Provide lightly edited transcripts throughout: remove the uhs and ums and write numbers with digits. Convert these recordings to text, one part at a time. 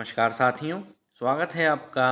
नमस्कार साथियों, स्वागत है आपका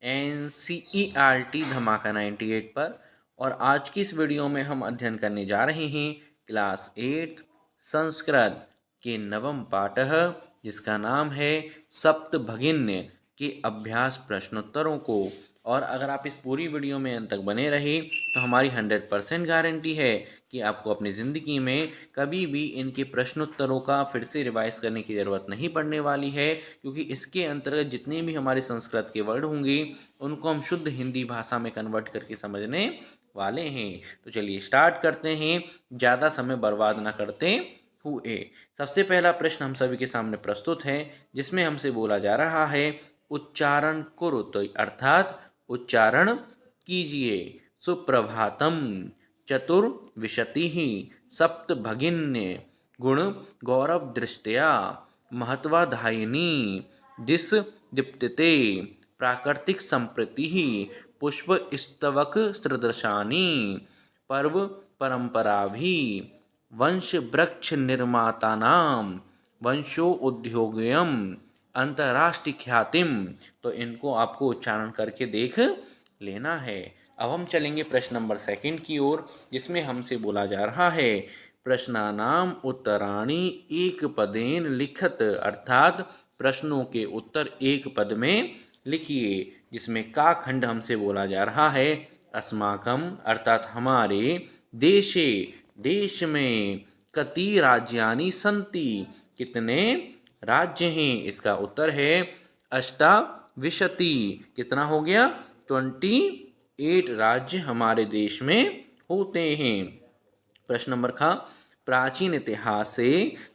NCERT धमाका 98 पर। और आज की इस वीडियो में हम अध्ययन करने जा रहे हैं क्लास 8 संस्कृत के नवम पाठः, जिसका नाम है सप्तभगिन्य के अभ्यास प्रश्नोत्तरों को। और अगर आप इस पूरी वीडियो में अंत तक बने रहे तो हमारी 100% गारंटी है कि आपको अपनी ज़िंदगी में कभी भी इनके प्रश्नोत्तरों का फिर से रिवाइज करने की ज़रूरत नहीं पड़ने वाली है, क्योंकि इसके अंतर्गत जितने भी हमारे संस्कृत के वर्ड होंगे उनको हम शुद्ध हिंदी भाषा में कन्वर्ट करके समझने वाले हैं। तो चलिए स्टार्ट करते हैं, ज़्यादा समय बर्बाद ना करते हुए। सबसे पहला प्रश्न हम सभी के सामने प्रस्तुत है, जिसमें हमसे बोला जा रहा है उच्चारण कुरुत, अर्थात उच्चारण कीजिए। सुप्रभातम चतुर्विशतिः सप्तभगिन्य गुण गौरव दृष्टया महत्वाधायिनी दिश दीप्यते प्राकृतिक संप्रति पुष्प स्तवक सदृशानि पर्व परंपराभि वंश वृक्ष निर्मातानाम वंशो उद्योगयम अंतर्राष्ट्रीय ख्यातिम। तो इनको आपको उच्चारण करके देख लेना है। अब हम चलेंगे प्रश्न नंबर 2 की ओर, जिसमें हमसे बोला जा रहा है प्रश्नानाम उत्तराणि एक पदेन लिखत, अर्थात प्रश्नों के उत्तर एक पद में लिखिए। जिसमें का खंड हमसे बोला जा रहा है अस्माकम, अर्थात हमारे देशे, देश में कति राज्यानि सन्ति, कितने राज्य हैं। इसका उत्तर है अष्टाविशति। कितना हो गया? 28 राज्य हमारे देश में होते हैं। प्रश्न नंबर ख प्राचीन इतिहास से,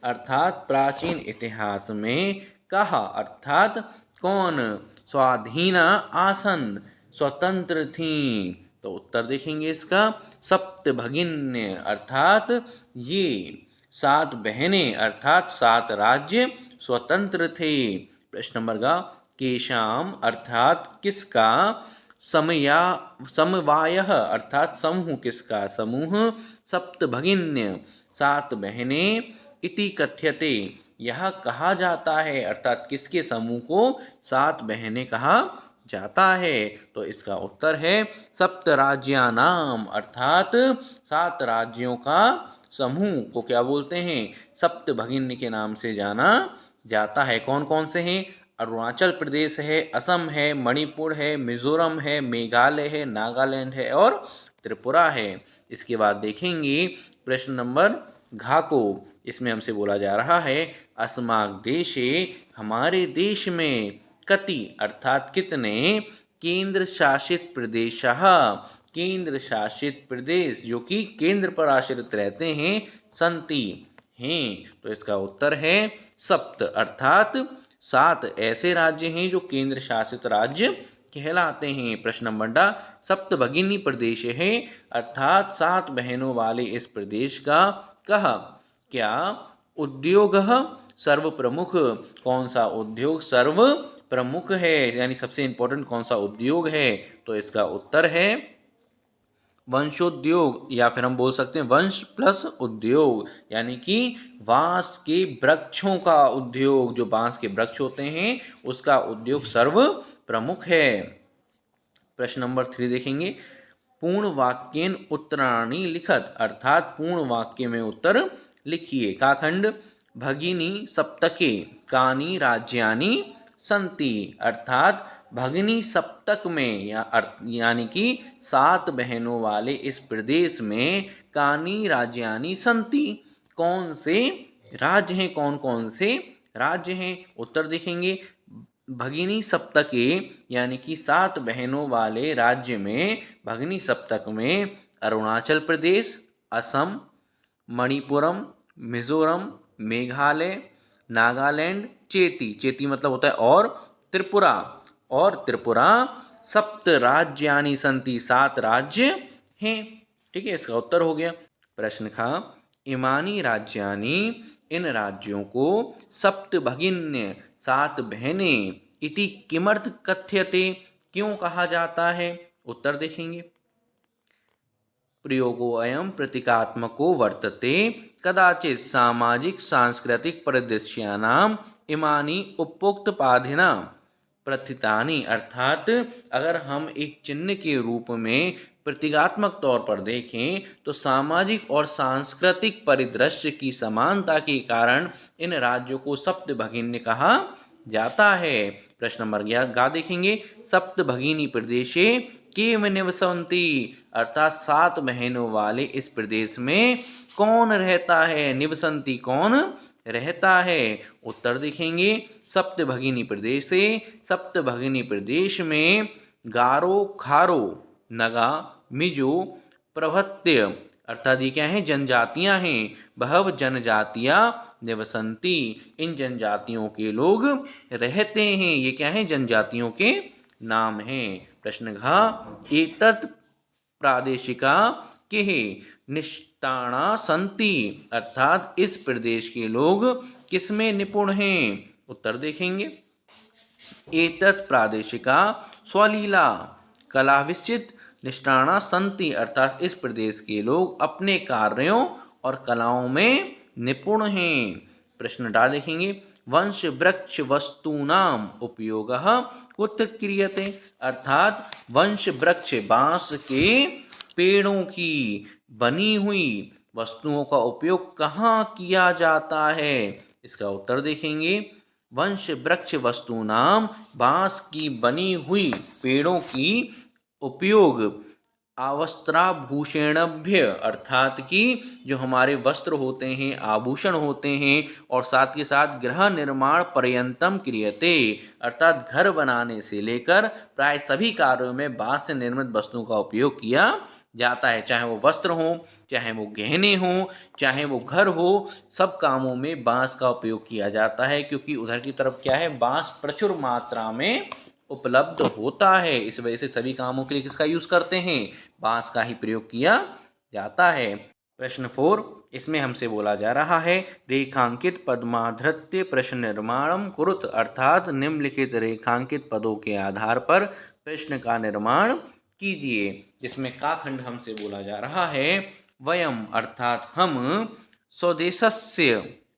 अर्थात प्राचीन इतिहास में कहा, अर्थात कौन स्वाधीना आसन, स्वतंत्र थी। तो उत्तर देखेंगे इसका सप्तभगिन्य, अर्थात ये 7 बहनें अर्थात 7 राज्य स्वतंत्र थे। प्रश्न नंबर ग केशाम, अर्थात किसका, समवाय अर्थात समूह किसका, समूह सप्तभगिन्य 7 बहनें इति कथ्यते, यह कहा जाता है, अर्थात किसके समूह को 7 बहनें कहा जाता है। तो इसका उत्तर है सप्तराज्यानाम, अर्थात 7 राज्यों का समूह को क्या बोलते हैं, सप्तभगिन्य के नाम से जाना जाता है। कौन कौन से हैं? अरुणाचल प्रदेश है, असम है, मणिपुर है, मिजोरम है, मेघालय है, नागालैंड है और त्रिपुरा है। इसके बाद देखेंगे प्रश्न नंबर घ को। इसमें हमसे बोला जा रहा है अस्माक देशे, हमारे देश में कति, अर्थात कितने केंद्र शासित प्रदेशः, केंद्र शासित प्रदेश जो कि केंद्र पर आश्रित रहते हैं, सन्ति हैं। तो इसका उत्तर है सप्त, अर्थात 7 ऐसे राज्य हैं जो केंद्र शासित राज्य कहलाते हैं। प्रश्न नंबर ड सप्तभगिनी प्रदेश है, अर्थात 7 बहनों वाले इस प्रदेश का कह क्या उद्योग सर्व प्रमुख, कौन सा उद्योग सर्व प्रमुख है, यानी सबसे इंपॉर्टेंट कौन सा उद्योग है। तो इसका उत्तर है वंशोद्योग, या फिर हम बोल सकते हैं वंश प्लस उद्योग, यानी कि बांस के वृक्षों का उद्योग, जो बांस के वृक्ष होते हैं उसका उद्योग सर्व प्रमुख है। प्रश्न नंबर 3 देखेंगे पूर्ण वाक्येन उत्तराणि लिखत, अर्थात पूर्ण वाक्य में उत्तर लिखिए। का खंड भगिनी सप्तके कानि राज्यानि सन्ति, अर्थात भगिनी सप्तक में यानी कि 7 बहनों वाले इस प्रदेश में कानि राज्यानि सन्ति, कौन से राज्य हैं, कौन कौन से राज्य हैं। उत्तर देखेंगे भगिनी सप्तके यानी कि 7 बहनों वाले राज्य में, भगिनी सप्तक में अरुणाचल प्रदेश, असम, मणिपुरम, मिजोरम, मेघालय, नागालैंड, चेती, चेती मतलब होता है और त्रिपुरा सप्त राज्यानि सन्ति, 7 राज्य हैं। ठीक है, इसका उत्तर हो गया। प्रश्न खा इमानी राज्यानि, इन राज्यों को सप्तभगिन्य 7 बहनें इति किमर्थ कथ्यते, क्यों कहा जाता है। उत्तर देखेंगे प्रयोगो अयम प्रतीकात्मको वर्तते कदाचित सामाजिक सांस्कृतिक परिदृश्यानां इमानी उपोक्त पाधिना प्रथितानि, अर्थात अगर हम एक चिन्ह के रूप में प्रतीकात्मक तौर पर देखें तो सामाजिक और सांस्कृतिक परिदृश्य की समानता के कारण इन राज्यों को सप्त भगिनी कहा जाता है। प्रश्न नंबर 11 देखेंगे। सप्त भगिनी प्रदेशे किम निवसन्ति, अर्थात 7 बहनों वाले इस प्रदेश में कौन रहता है। निवसन्ति कौन रहता है। उत्तर देखेंगे। सप्त भगिनी प्रदेश से, सप्त भगिनी प्रदेश में गारो, खारो, नगा, मिजो प्रभृत्य, अर्थात ये क्या है, जनजातियां हैं। बहव जनजातियां निवसन्ति, इन जनजातियों के लोग रहते हैं। ये क्या है, जनजातियों के नाम हैं। प्रश्न घ एतत् प्रादेशिका किह निष्ठाणा सन्ति, अर्थात इस प्रदेश के लोग किसमें निपुण हैं। उत्तर देखेंगे। एतत् प्रादेशिका स्वलीला कलाविश्चित निष्ठाणा सन्ति, अर्थात इस प्रदेश के लोग अपने कार्यों और कलाओं में निपुण हैं। प्रश्न डा देखेंगे। वंश वृक्ष वस्तूनाम उपयोगः कुत्र क्रियते, अर्थात वंश वृक्ष बांस के पेड़ों की बनी हुई वस्तुओं का उपयोग कहाँ किया जाता है। इसका उत्तर देखेंगे। वंश वृक्ष वस्तूनाम, बांस की बनी हुई पेड़ों की उपयोग आवस्त्राभूषणभ्य, अर्थात कि जो हमारे वस्त्र होते हैं, आभूषण होते हैं, और साथ के साथ गृह निर्माण पर्यंतम क्रियते, अर्थात घर बनाने से लेकर प्राय सभी कार्यों में बांस से निर्मित वस्तुओं का उपयोग किया जाता है। चाहे वो वस्त्र हो, चाहे वो गहने हो, चाहे वो घर हो, सब कामों में बांस का उपयोग किया जाता है। क्योंकि उधर की तरफ क्या है, बांस प्रचुर मात्रा में उपलब्ध होता है। इस वजह से सभी कामों के लिए किसका यूज करते हैं, बांस का ही प्रयोग किया जाता है। प्रश्न 4, इसमें हमसे बोला जा रहा है रेखांकित पद्माधृत्य प्रश्न निर्माणम कुरुत, अर्थात निम्नलिखित रेखांकित पदों के आधार पर प्रश्न का निर्माण कीजिए। जिसमें का खंड हमसे बोला जा रहा है वयम, अर्थात हम, स्वदेशस्य,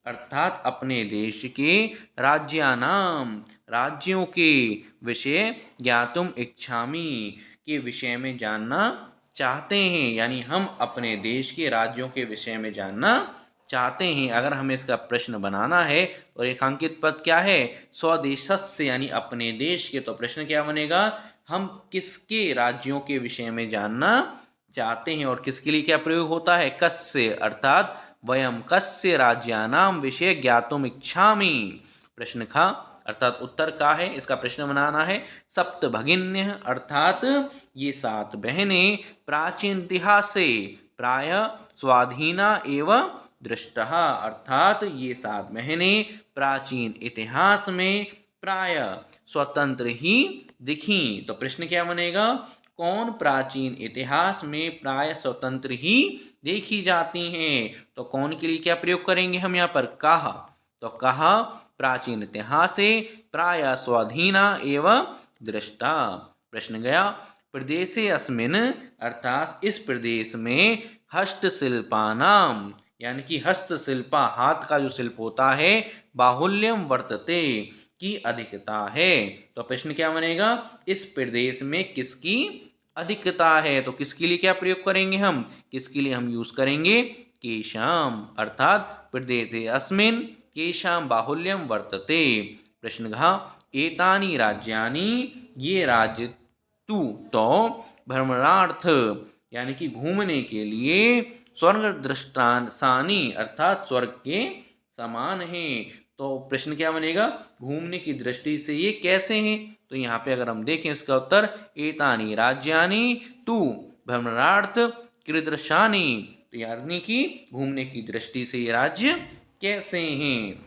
अर्थात अपने देश के, राज्यानाम, राज्यों के, विषय ज्ञातुम इच्छामि, के विषय में जानना चाहते हैं। यानी हम अपने देश के राज्यों के विषय में जानना चाहते हैं। अगर हमें इसका प्रश्न बनाना है और रेखांकित पद क्या है, स्वदेशस्य यानी अपने देश के, तो प्रश्न क्या बनेगा, हम किसके राज्यों के विषय में जानना चाहते हैं। और किसके लिए क्या प्रयोग होता है, कस्य, अर्थात वयम कस्य राज्यानाम विषय ज्ञातुम इच्छामि। प्रश्न खा, अर्थात उत्तर का है, इसका प्रश्न बनाना है। सप्त भगिन्य, अर्थात ये 7 बहनें प्राचीन इतिहास से प्राय स्वाधीना एवं दृष्टः, अर्थात ये 7 बहनें प्राचीन इतिहास में प्राय स्वतंत्र ही दिखी। तो प्रश्न क्या बनेगा, कौन प्राचीन इतिहास में प्राय स्वतंत्र ही देखी जाती हैं। तो कौन के लिए क्या प्रयोग करेंगे हम यहाँ पर, कहा, तो कहा प्राचीन इतिहास से प्राय स्वाधीना एवं दृष्टा। प्रश्न गया। प्रदेशे अस्मिन, अर्थात इस प्रदेश में हस्तशिल्पानाम, यानी कि हस्तशिल्पा, हाथ का जो शिल्प होता है, बाहुल्यम वर्तते, की अधिकता है। तो प्रश्न क्या बनेगा, इस प्रदेश में किसकी अधिकता है। तो किसके लिए क्या प्रयोग करेंगे हम, किसके लिए हम यूज करेंगे, केशाम, अर्थात प्रदेशे अस्मिन केशाम बाहुल्यम वर्तते। प्रश्न घ एतानि राज्यानि, ये राज्य, तू, तो, भ्रमणार्थ, यानी कि घूमने के लिए, स्वर्ग दृष्टासानि, अर्थात स्वर्ग के समान हैं। तो प्रश्न क्या बनेगा, घूमने की दृष्टि से ये कैसे हैं। तो यहाँ पे अगर हम देखें इसका उत्तर, एतानि राज्यानि तू भ्रमणार्थ कीदृशानि, यानी कि घूमने की दृष्टि से ये राज्य कैसे हैं।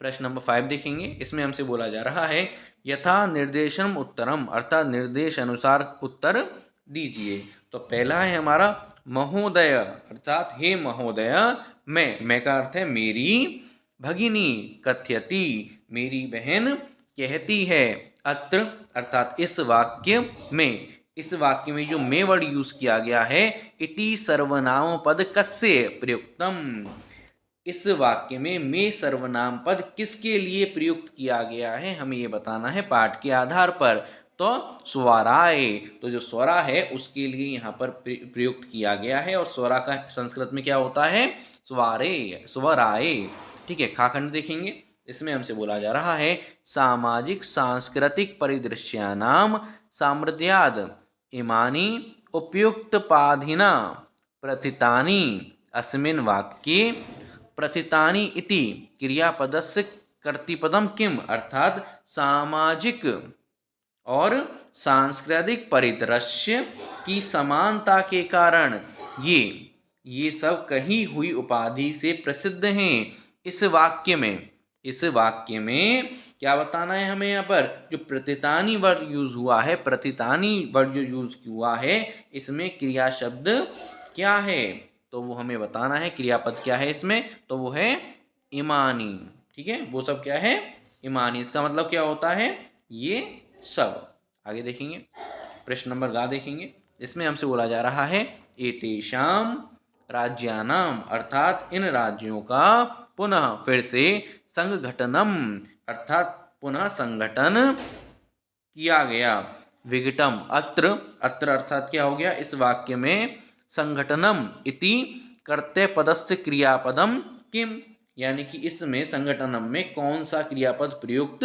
प्रश्न नंबर 5 देखेंगे। इसमें हमसे बोला जा रहा है यथा निर्देशम उत्तरम, अर्थात निर्देश अनुसार उत्तर दीजिए। तो पहला है हमारा महोदय, अर्थात हे महोदय, मैं का अर्थ है मेरी, भगिनी कथयति, मेरी बहन कहती है, अत्र, अर्थात इस वाक्य में, इस वाक्य में जो मैं वर्ड यूज किया गया है, इति सर्वनाम पद कस्य प्रयुक्तम, इस वाक्य में सर्वनाम पद किसके लिए प्रयुक्त किया गया है, हमें ये बताना है पाठ के आधार पर। तो स्वराय, तो जो स्वरा है उसके लिए यहाँ पर प्रयुक्त किया गया है, और स्वरा का संस्कृत में क्या होता है, स्वारे, स्वराय। ठीक है, खाखंड देखेंगे, इसमें हमसे बोला जा रहा है सामाजिक सांस्कृतिक परिदृश्यानाम सामर्थ्याद इमानी उपयुक्त पाधिना प्रथितानि अस्मिन् वाक्ये प्रथितानि इति क्रियापदस्य कर्तृपदम किम, अर्थात सामाजिक और सांस्कृतिक परिदृश्य की समानता के कारण ये सब कही हुई उपाधि से प्रसिद्ध हैं। इस वाक्य में क्या बताना है हमें, यहाँ पर जो प्रतितानी वर्ड यूज हुआ है, प्रतितानी वर्ड जो यूज हुआ है, इसमें क्रिया शब्द क्या है, तो वो हमें बताना है। क्रियापद क्या है इसमें, तो वो है इमानी। ठीक है, वो सब क्या है, इमानी। इसका मतलब क्या होता है, ये सब। आगे देखेंगे, प्रश्न नंबर गा देखेंगे, इसमें हमसे बोला जा रहा है एतेषाम राज्यानाम, अर्थात इन राज्यों का पुनः फिर से संगठनम, अर्थात पुनः संगठन किया गया। विघटम अत्र, अत्र अर्थात क्या हो गया, इस वाक्य में संगठनम इति कर्तव्य पदस्य क्रियापदम किम, यानी कि इसमें संगठनम में कौन सा क्रियापद प्रयुक्त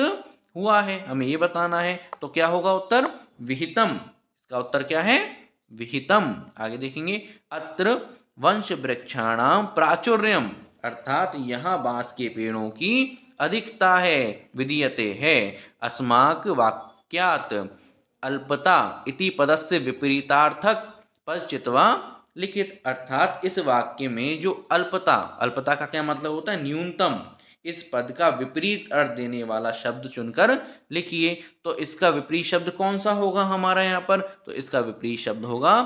हुआ है, हमें ये बताना है। तो क्या होगा उत्तर, विहितम। इसका उत्तर क्या है, विहितम। आगे देखेंगे, अत्र वंश वृक्षाणाम प्राचुर्यम, अर्थात यहाँ बांस के पेड़ों की अधिकता है, विधीयते है। अस्माक वाक्यात अल्पता इति पदस्य विपरीतार्थक पद चित्वा लिखित, अर्थात इस वाक्य में जो अल्पता, अल्पता का क्या मतलब होता है, न्यूनतम, इस पद का विपरीत अर्थ देने वाला शब्द चुनकर लिखिए। तो इसका विपरीत शब्द कौन सा होगा हमारा यहाँ पर, तो इसका विपरीत शब्द होगा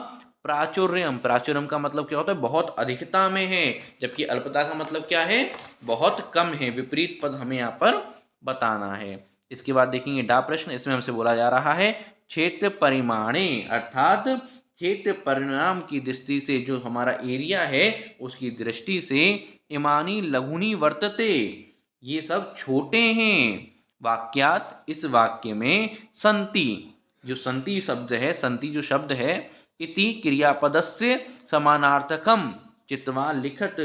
प्राचुर्यम। प्राचुर्यम का मतलब क्या होता है, बहुत अधिकता में है, जबकि अल्पता का मतलब क्या है, बहुत कम है। विपरीत पद हमें यहाँ पर बताना है। इसके बाद देखेंगे डा प्रश्न, इसमें हमसे बोला जा रहा है क्षेत्र परिमाणे, अर्थात क्षेत्र परिणाम की दृष्टि से, जो हमारा एरिया है उसकी दृष्टि से, इमानी लघुनी वर्तते, ये सब छोटे हैं। वाक्यात, इस वाक्य में संति, जो संति शब्द है, संति जो शब्द है, इति क्रियापदस्य समानार्थकम चित्वा लिखत,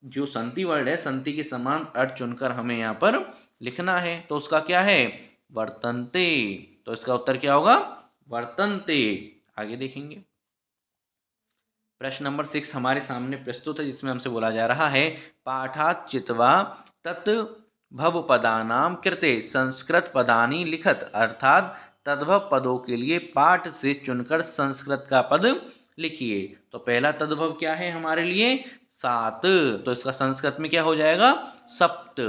जो संति वर्ड है, संति के समान अर्थ चुनकर हमें यहाँ पर लिखना है। तो उसका क्या है, वर्तन्ते, तो इसका उत्तर क्या होगा, वर्तन्ते। आगे देखेंगे, प्रश्न नंबर 6 हमारे सामने प्रस्तुत है, जिसमें हमसे बोला जा रहा है पाठात चित्वा तद्भव पदानाम कृते संस्कृत पदानी लिखत, अर्थात तद्भव पदों के लिए पाठ से चुनकर संस्कृत का पद लिखिए। तो पहला तद्भव क्या है हमारे लिए, सात, तो इसका संस्कृत में क्या हो जाएगा, सप्त।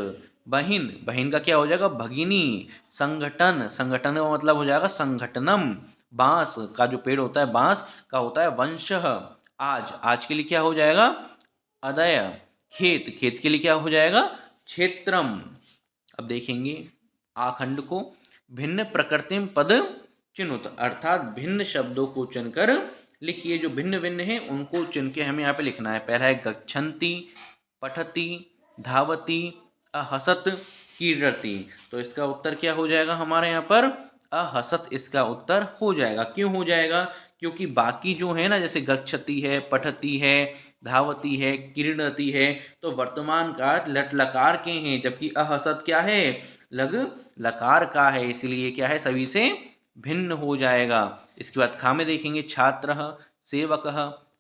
बहिन, बहिन का क्या हो जाएगा, भगिनी। संगठन, संगठन का मतलब हो जाएगा संगठनम। बांस का जो पेड़ होता है, बांस का होता है वंशः। आज, आज के लिए क्या हो जाएगा, अदय। खेत, खेत के लिए क्या हो जाएगा, क्षेत्रम। अब देखेंगे आखंड को, भिन्न प्रकृति पद चिन्हुत, अर्थात भिन्न शब्दों को चुनकर लिखिए, जो भिन्न भिन्न हैं उनको चुन के हमें यहाँ पे लिखना है। पहला है गच्छन्ति, पठति, धावति, अहसत, कीर्ति। तो इसका उत्तर क्या हो जाएगा हमारे यहाँ पर, अहसत इसका उत्तर हो जाएगा। क्यों हो जाएगा, क्योंकि बाकी जो है ना, जैसे गच्छति है, पठति है, धावती है, क्रीडति है, तो वर्तमान काल लट लकार के हैं, जबकि अहसत क्या है, लग लकार का है, इसलिए क्या है, सभी से भिन्न हो जाएगा। इसके बाद खा में देखेंगे, छात्र, सेवक,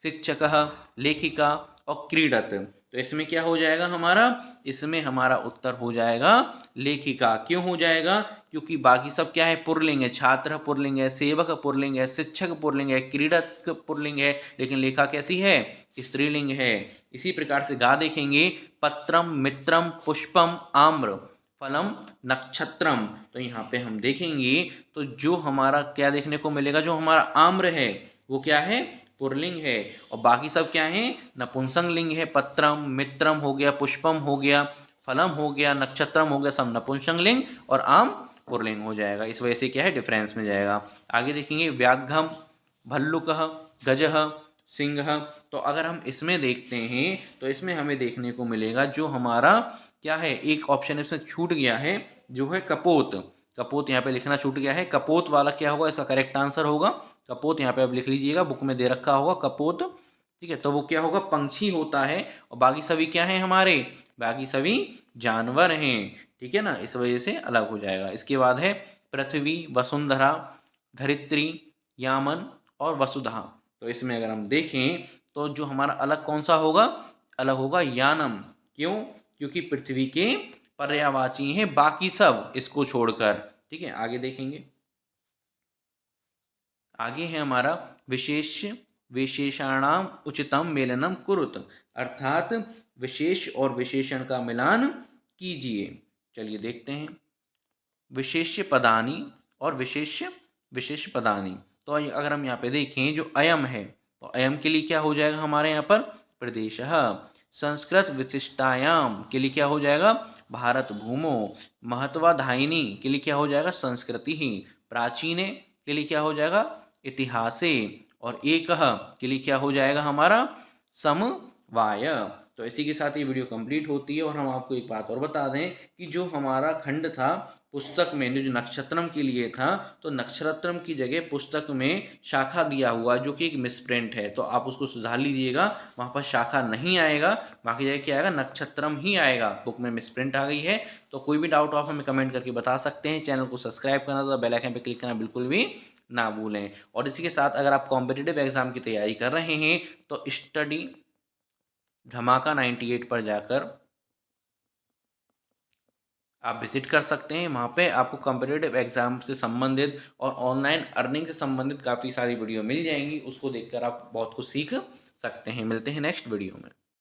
शिक्षक, लेखिका और क्रीडत। तो इसमें क्या हो जाएगा हमारा, इसमें हमारा उत्तर हो जाएगा लेखिका। क्यों हो जाएगा, क्योंकि बाकी सब क्या है, पुरलिंग है। छात्र पुरलिंग है, सेवक पुरलिंग है, शिक्षक पुरलिंग है, क्रीडक पुरलिंग है, लेकिन लेखा कैसी है, स्त्रीलिंग है। इसी प्रकार से गा देखेंगे, पत्रम, मित्रम, पुष्पम, आम्र, फलम, नक्षत्रम। तो यहाँ पे हम देखेंगे तो जो हमारा क्या देखने को मिलेगा, जो हमारा आम्र है वो क्या है, पुरलिंग है, और बाकी सब क्या है, नपुंसक लिंग है। पत्रम, मित्रम हो गया, पुष्पम हो गया, फलम हो गया, नक्षत्रम हो गया, सब नपुंसक लिंग, और आम पुरलिंग हो जाएगा। इस वजह से क्या है, डिफरेंस में जाएगा। आगे देखेंगे व्याघ्रम, भल्लुक, गजह, सिंह। तो अगर हम इसमें देखते हैं तो इसमें हमें देखने को मिलेगा जो हमारा क्या है, एक ऑप्शन इसमें छूट गया है जो है कपोत। कपोत यहाँ पे लिखना छूट गया है। कपोत वाला क्या होगा, इसका करेक्ट आंसर होगा कपोत। यहाँ पे आप लिख लीजिएगा, बुक में दे रखा होगा कपोत। ठीक है, तो वो क्या होगा, पंछी होता है और बाकी सभी क्या है हमारे, बाकी सभी जानवर हैं। ठीक है ना, इस वजह से अलग हो जाएगा। इसके बाद है पृथ्वी, वसुंधरा, धरित्री, यामन और वसुधा। तो इसमें अगर हम देखें तो जो हमारा अलग कौन सा होगा, अलग होगा यानम। क्यों, क्योंकि पृथ्वी के पर्यायवाची हैं बाकी सब इसको छोड़कर। ठीक है, आगे देखेंगे। आगे है हमारा विशेष विशेषणाम उचितम मेलनम कुरुत, अर्थात विशेष और विशेषण का मिलान कीजिए। चलिए देखते हैं। विशेष्य पदानी और विशेष पदानी। तो अगर हम यहाँ पे देखें जो अयम है, तो अयम के लिए क्या हो जाएगा हमारे यहाँ पर प्रदेश। संस्कृत विशिष्टायाम के लिए क्या हो जाएगा, भारत भूमो। महत्वाधायिनी के लिए क्या हो जाएगा, संस्कृति ही। प्राचीने के लिए क्या हो जाएगा, इतिहासे। और एक के लिए क्या हो जाएगा हमारा, समवाय। तो इसी के साथ ये वीडियो कंप्लीट होती है। और हम आपको एक बात और बता दें कि जो हमारा खंड था पुस्तक में, जो नक्षत्रम के लिए था, तो नक्षत्रम की जगह पुस्तक में शाखा दिया हुआ जो कि एक मिसप्रिंट है, तो आप उसको सुधार लीजिएगा। वहाँ पर शाखा नहीं आएगा, बाकी जगह क्या आएगा, नक्षत्रम ही आएगा। बुक में मिसप्रिंट आ गई है। तो कोई भी डाउट आप हमें कमेंट करके बता सकते हैं। चैनल को सब्सक्राइब करना, तो बेल आइकन पर क्लिक करना बिल्कुल भी ना भूलें। और इसी के साथ अगर आप कॉम्पिटिटिव एग्जाम की तैयारी कर रहे हैं तो स्टडी धमाका 98 पर जाकर आप विजिट कर सकते हैं। वहाँ पे आपको कॉम्पिटिटिव एग्जाम से संबंधित और ऑनलाइन अर्निंग से संबंधित काफ़ी सारी वीडियो मिल जाएंगी। उसको देखकर आप बहुत कुछ सीख सकते हैं। मिलते हैं नेक्स्ट वीडियो में।